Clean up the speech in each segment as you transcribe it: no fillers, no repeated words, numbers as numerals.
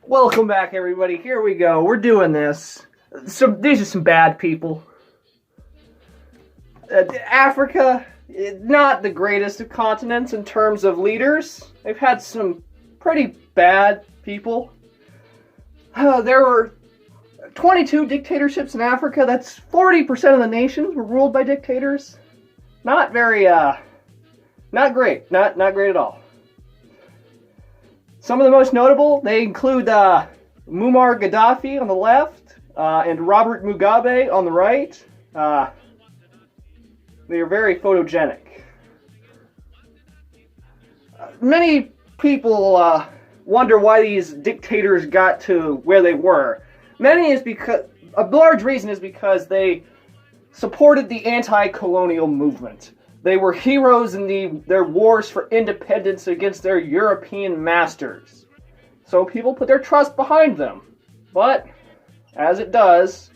Welcome back, everybody. Here we go. We're doing this. These are some bad people. Africa, not the greatest of continents in terms of leaders. They've had some pretty bad people. There were 22 dictatorships in Africa. That's 40% of the nations were ruled by dictators. Not very, not great. Not great at all. Some of the most notable, they include Muammar Gaddafi on the left and Robert Mugabe on the right. They are very photogenic. Many people wonder why these dictators got to where they were. A large reason is because they supported the anti-colonial movement. They were heroes in their wars for independence against their European masters. So people put their trust behind them. But, as it does,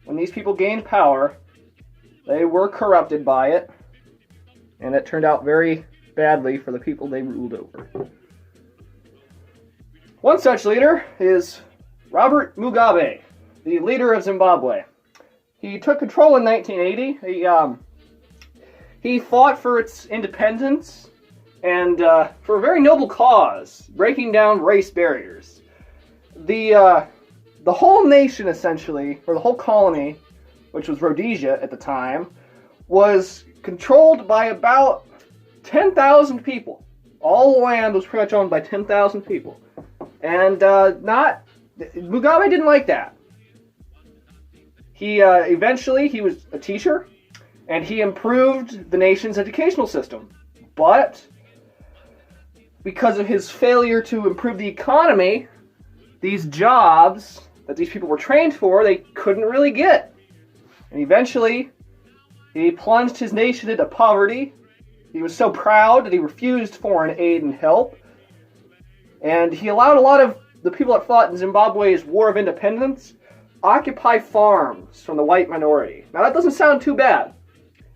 when these people gained power, they were corrupted by it. And it turned out very badly for the people they ruled over. One such leader is Robert Mugabe, the leader of Zimbabwe. He took control in 1980. He fought for its independence and for a very noble cause, breaking down race barriers. The whole nation, essentially, or the whole colony, which was Rhodesia at the time, was controlled by about 10,000 people. All the land was pretty much owned by 10,000 people. And Mugabe didn't like that. Eventually, he was a teacher, and he improved the nation's educational system. But because of his failure to improve the economy, these jobs that these people were trained for, they couldn't really get. And eventually, he plunged his nation into poverty. He was so proud that he refused foreign aid and help. And he allowed a lot of the people that fought in Zimbabwe's War of Independence occupy farms from the white minority. Now that doesn't sound too bad.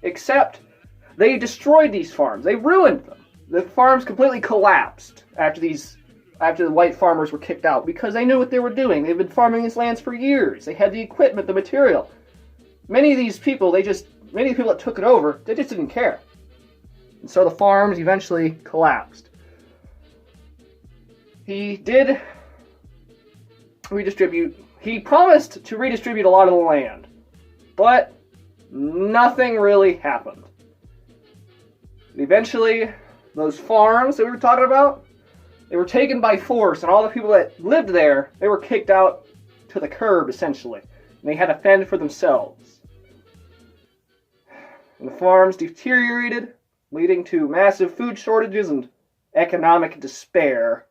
Except they destroyed these farms. They ruined them. The farms completely collapsed after the white farmers were kicked out because they knew what they were doing. They've been farming these lands for years. They had the equipment, the material. Many of the people that took it over, they just didn't care. And so the farms eventually collapsed. He did redistribute. He promised to redistribute a lot of the land. But nothing really happened. Eventually, those farms that we were talking about, they were taken by force, and all the people that lived there, they were kicked out to the curb, essentially. And they had to fend for themselves. And the farms deteriorated, leading to massive food shortages and economic despair.